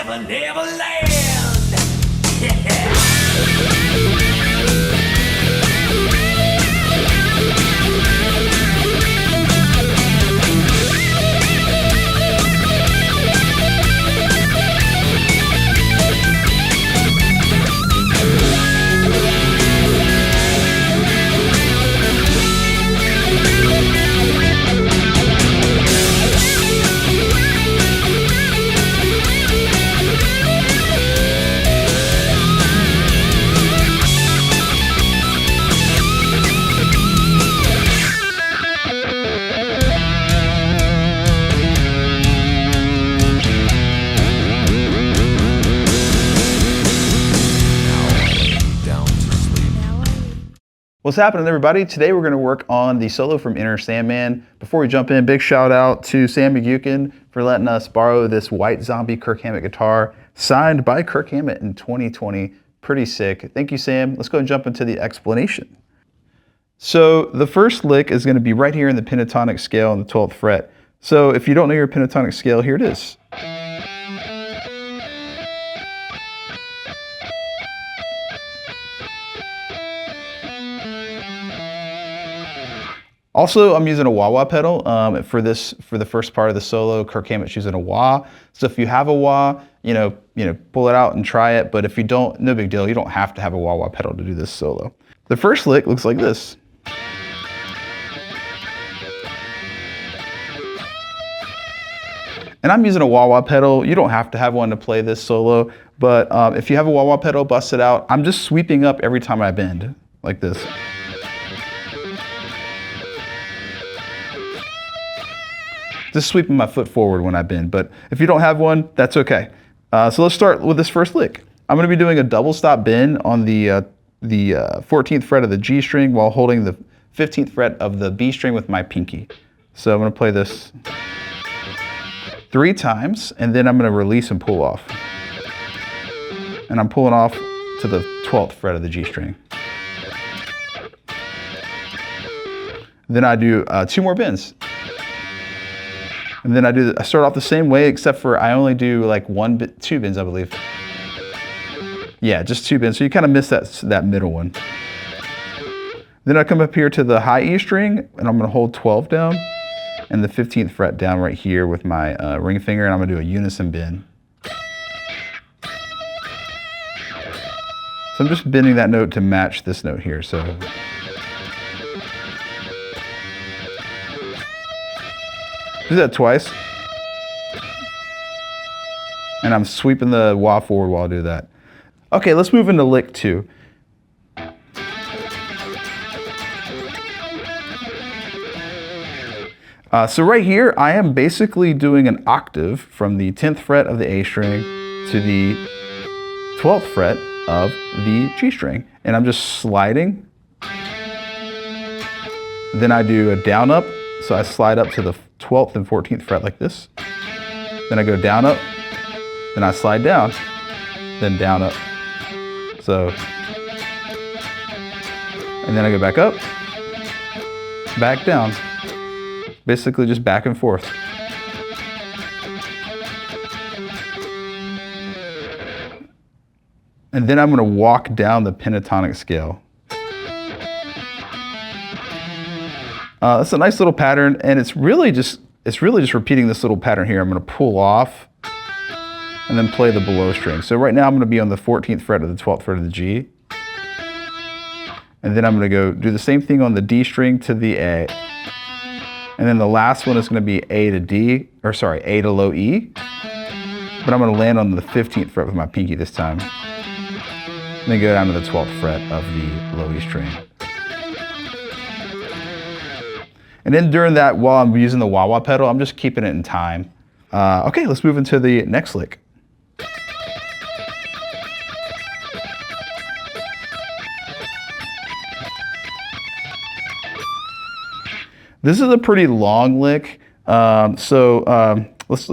never, never land. Yeah. What's happening, everybody? Today we're going to work on the solo from Inner Sandman. Before we jump in, big shout out to Sam McGukin for letting us borrow this white zombie Kirk Hammett guitar signed by Kirk Hammett in 2020. Pretty sick. Thank you, Sam. Let's go and jump into the explanation. So the first lick is going to be right here in the pentatonic scale on the 12th fret. So if you don't know your pentatonic scale, here it is. Also, I'm using a wah-wah pedal for the first part of the solo. Kirk Hammett's using a wah. So if you have a wah, you know, pull it out and try it. But if you don't, no big deal. You don't have to have a wah-wah pedal to do this solo. The first lick looks like this. And I'm using a wah-wah pedal. You don't have to have one to play this solo. But if you have a wah-wah pedal, bust it out. I'm just sweeping up every time I bend, like this. Just sweeping my foot forward when I bend, but if you don't have one, that's okay. So let's start with this first lick. I'm going to be doing a double stop bend on the 14th fret of the G string while holding the 15th fret of the B string with my pinky. So I'm going to play this 3 times, and then I'm going to release and pull off. And I'm pulling off to the 12th fret of the G string. Then I do 2 more bends. And then I start off the same way, except for I only do like 2 bends, I believe. Yeah, just 2 bends. So you kind of miss that middle one. Then I come up here to the high E string, and I'm going to hold 12 down and the 15th fret down right here with my ring finger, and I'm going to do a unison bend. So I'm just bending that note to match this note here. So. Do that twice. And I'm sweeping the wah forward while I do that. Okay, let's move into lick 2. So right here, I am basically doing an octave from the 10th fret of the A string to the 12th fret of the G string. And I'm just sliding. Then I do a down up. So I slide up to the 12th and 14th fret like this. Then I go down up, then I slide down, then down up. So, and then I go back up, back down. Basically just back and forth. And then I'm going to walk down the pentatonic scale. That's a nice little pattern, and it's really just repeating this little pattern here. I'm going to pull off and then play the below string. So right now I'm going to be on the 14th fret of the 12th fret of the G. And then I'm going to go do the same thing on the D string to the A. And then the last one is going to be A to D, or sorry, A to low E. But I'm going to land on the 15th fret with my pinky this time. And then go down to the 12th fret of the low E string. And then during that, while I'm using the wah-wah pedal, I'm just keeping it in time. Okay, let's move into the next lick. This is a pretty long lick, let's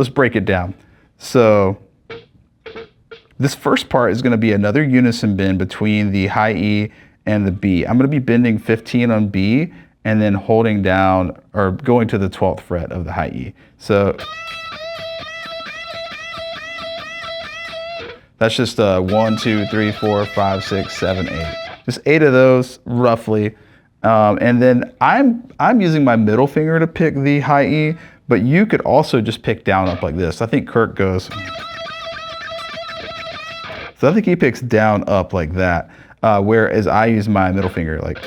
break it down. So this first part is going to be another unison bend between the high E and the B. I'm going to be bending 15 on B and then holding down or going to the 12th fret of the high E. So That's just 1, 2, 3, 4, 5, 6, 7, 8. Just 8 of those roughly. And then I'm using my middle finger to pick the high E, but you could also just pick down up like this. I think Kirk goes. So I think he picks down up like that, whereas I use my middle finger like.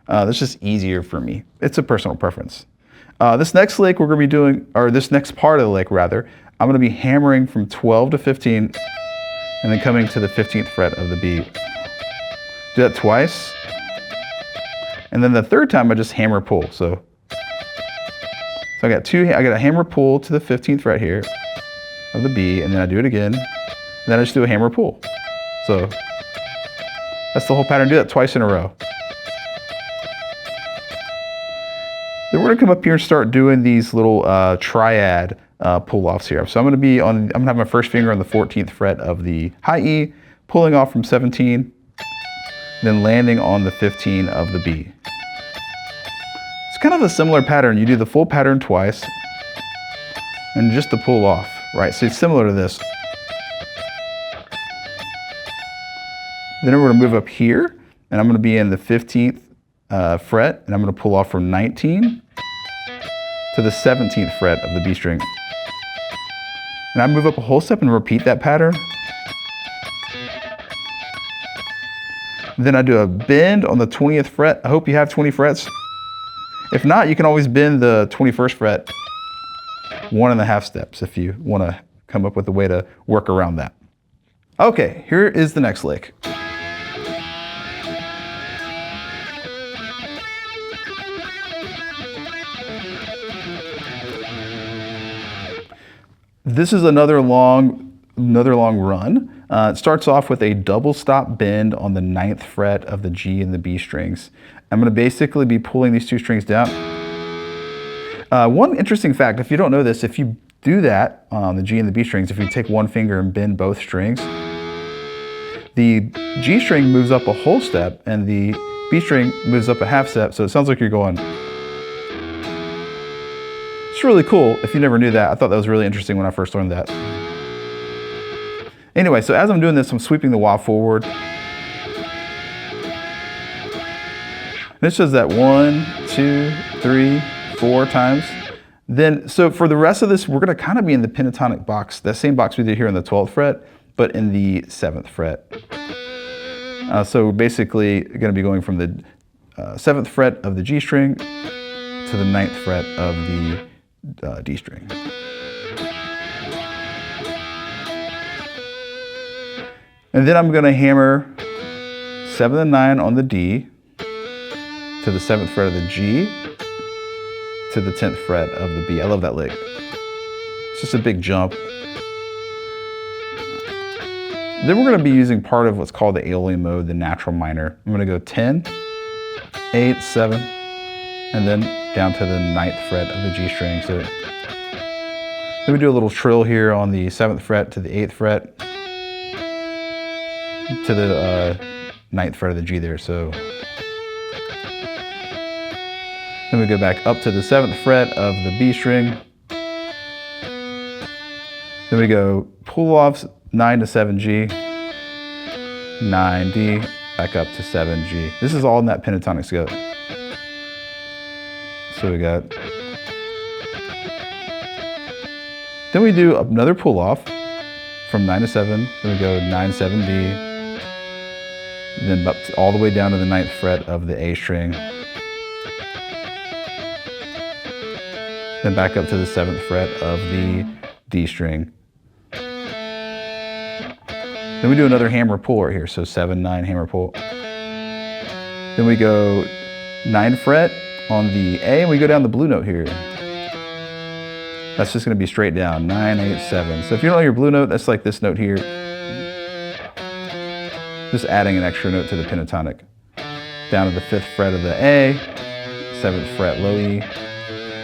That's just easier for me. It's a personal preference. This next lick we're gonna be doing, or this next part of the lick rather, I'm gonna be hammering from 12 to 15 and then coming to the 15th fret of the B. Do that twice. And then the third time I just hammer pull. So I got a hammer pull to the 15th fret here of the B, and then I do it again. And then I just do a hammer pull. So that's the whole pattern. Do that twice in a row. Then we're gonna come up here and start doing these little triad pull-offs here. So I'm gonna have my first finger on the 14th fret of the high E, pulling off from 17, then landing on the 15 of the B. It's kind of a similar pattern. You do the full pattern twice, and just the pull off, right? So it's similar to this. Then we're gonna move up here, and I'm gonna be in the 15th fret, and I'm gonna pull off from 19 to the 17th fret of the B string. And I move up a whole step and repeat that pattern. Then I do a bend on the 20th fret. I hope you have 20 frets. If not, you can always bend the 21st fret 1.5 steps if you wanna come up with a way to work around that. Okay, here is the next lick. This is another long run. It starts off with a double stop bend on the 9th fret of the G and the B strings. I'm gonna basically be pulling these two strings down. One interesting fact, if you don't know this, if you do that on the G and the B strings, if you take one finger and bend both strings, the G string moves up a whole step and the B string moves up a half step, so it sounds like you're going. It's really cool if you never knew that. I thought that was really interesting when I first learned that. Anyway, so as I'm doing this, I'm sweeping the wah forward. This does that 1, 2, 3, 4 times. Then, so for the rest of this, we're gonna kind of be in the pentatonic box, that same box we did here on the 12th fret, but in the 7th fret. So we're basically gonna be going from the 7th fret of the G string to the 9th fret of the D string. And then I'm gonna hammer 7 and 9 on the D to the 7th fret of the G to the 10th fret of the B. I love that lick. It's just a big jump. Then we're gonna be using part of what's called the Aeolian mode, the natural minor. I'm gonna go 10, 8, 7, and then down to the 9th fret of the G string. So then we do a little trill here on the 7th fret to the 8th fret to the 9th fret of the G there. So then we go back up to the 7th fret of the B string. Then we go pull offs 9 to 7G, 9D, back up to 7G. This is all in that pentatonic scale. So we got, then we do another pull off from 9 to 7, then we go 9, 7D, then up all the way down to the 9th fret of the A string, then back up to the 7th fret of the D string. Then we do another hammer pull right here, so 7, 9 hammer pull. Then we go 9th fret on the A, and we go down the blue note here. That's just gonna be straight down, 9, 8, 7. So if you don't know your blue note, that's like this note here. Just adding an extra note to the pentatonic. Down to the 5th fret of the A, 7th fret low E.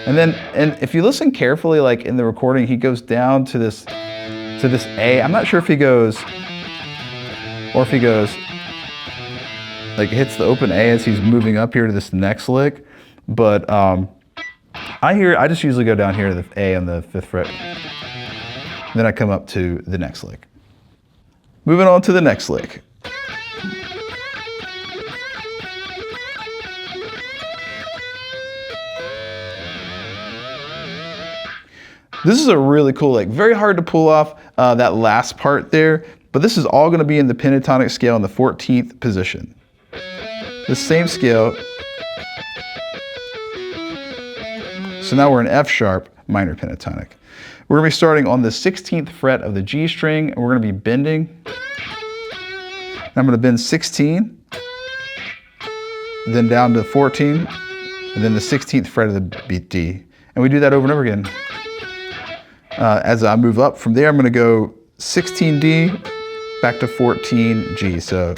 And then, and if you listen carefully, like in the recording, he goes down to this A. I'm not sure if he goes, or if he goes, like hits the open A as he's moving up here to this next lick. But I just usually go down here to the A on the 5th fret. Then I come up to the next lick. Moving on to the next lick. This is a really cool lick. Very hard to pull off that last part there, but this is all going to be in the pentatonic scale in the 14th position. The same scale. So now we're in F sharp minor pentatonic. We're going to be starting on the 16th fret of the G string, and we're going to be bending. I'm going to bend 16, then down to 14, and then the 16th fret of the beat D. And we do that over and over again. As I move up from there, I'm going to go 16D back to 14G. So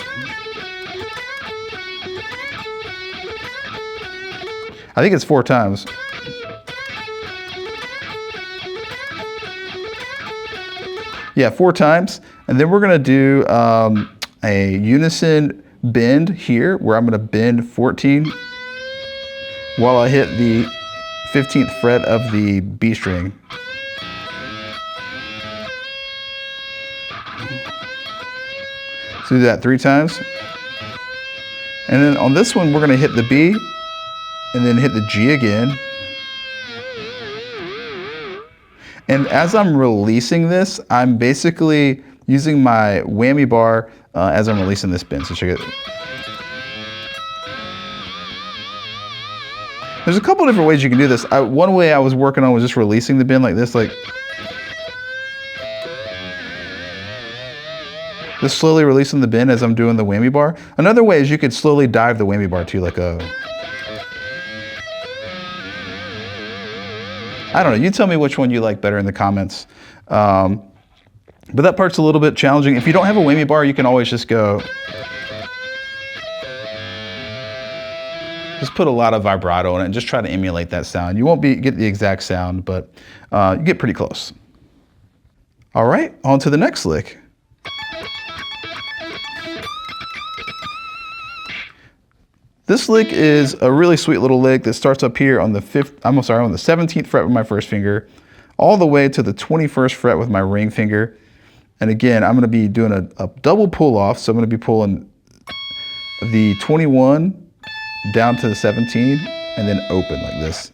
I think it's 4 times. Yeah, 4 times. And then we're going to do a unison bend here where I'm going to bend 14 while I hit the 15th fret of the B string. So do that 3 times. And then on this one, we're going to hit the B and then hit the G again. And as I'm releasing this, I'm basically using my whammy bar as I'm releasing this bend. So check it. There's a couple different ways you can do this. One way I was working on was just releasing the bend like this, just slowly releasing the bend as I'm doing the whammy bar. Another way is you could slowly dive the whammy bar too, like a... I don't know, you tell me which one you like better in the comments. But that part's a little bit challenging. If you don't have a whammy bar, you can always just go... Just put a lot of vibrato in it and just try to emulate that sound. You won't get the exact sound, but you get pretty close. All right, on to the next lick. This lick is a really sweet little lick that starts up here on the 17th fret with my first finger, all the way to the 21st fret with my ring finger. And again, I'm going to be doing a double pull off. So I'm going to be pulling the 21 down to the 17 and then open like this.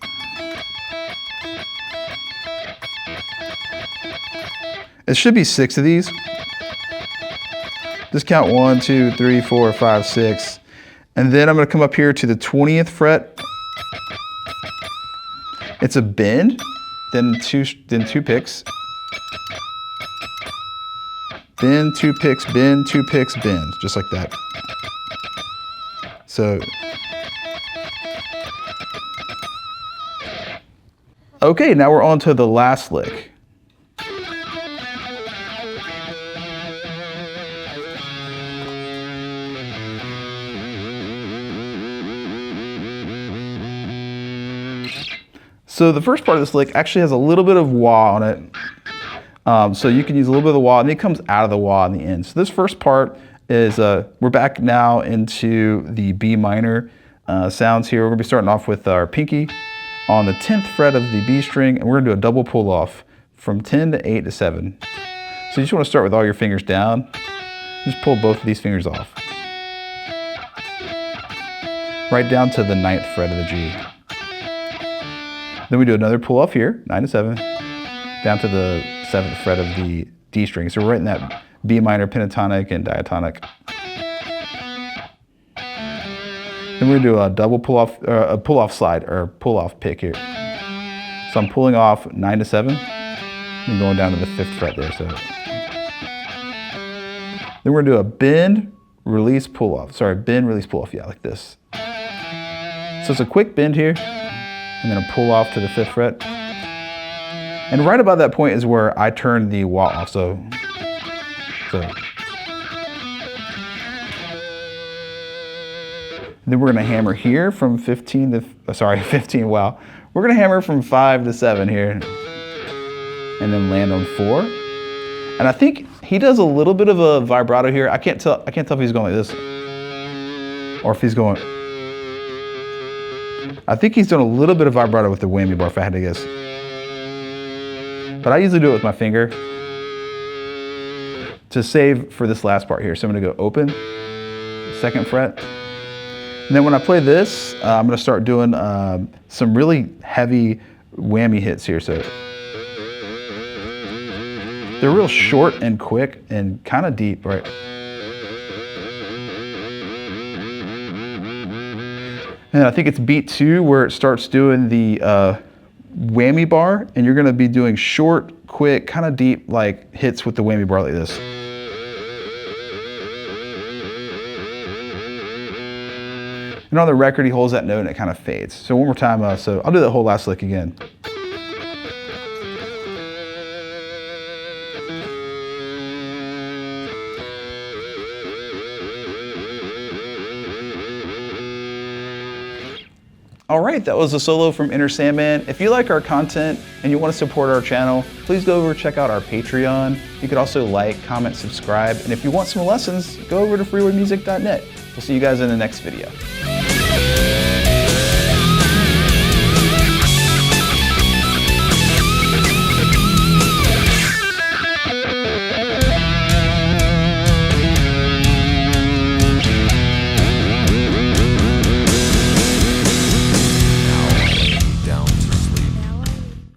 It should be 6 of these. Just count 1, 2, 3, 4, 5, 6. And then I'm going to come up here to the 20th fret. It's a bend, then two picks. Bend, 2 picks, bend, 2 picks, bend, just like that. So, okay, now we're on to the last lick. So the first part of this lick actually has a little bit of wah on it. So you can use a little bit of the wah, and it comes out of the wah in the end. So this first part is, we're back now into the B minor sounds here. We're gonna be starting off with our pinky on the 10th fret of the B string, and we're gonna do a double pull off from 10 to 8 to 7. So you just wanna start with all your fingers down. Just pull both of these fingers off. Right down to the 9th fret of the G. Then we do another pull off here, 9 to 7, down to the 7th fret of the D string. So we're right in that B minor pentatonic and diatonic. Then we're gonna do a double pull off, a pull off slide, or pull off pick here. So I'm pulling off 9 to 7, and going down to the 5th fret there. So then we're gonna do a bend, release, pull off. Sorry, bend, release, pull off. Yeah, like this. So it's a quick bend here, and then a pull off to the 5th fret. And right about that point is where I turn the wah off. So. Then we're gonna hammer here from 15 to, 15, wow. We're gonna hammer from 5 to 7 here, and then land on 4. And I think he does a little bit of a vibrato here. I can't tell if he's going like this, or if he's going, I think he's done a little bit of vibrato with the whammy bar, if I had to guess. But I usually do it with my finger. to save for this last part here. So I'm gonna go open, 2nd fret. And then when I play this, I'm gonna start doing some really heavy whammy hits here. So they're real short and quick and kind of deep, right? And I think it's beat 2 where it starts doing the whammy bar, and you're gonna be doing short, quick, kind of deep like hits with the whammy bar like this. And on the record, he holds that note and it kind of fades. So one more time, so I'll do that whole last lick again. All right, that was a solo from Inner Sandman. If you like our content and you want to support our channel, please go over and check out our Patreon. You could also like, comment, subscribe. And if you want some lessons, go over to freewaymusic.net. We'll see you guys in the next video.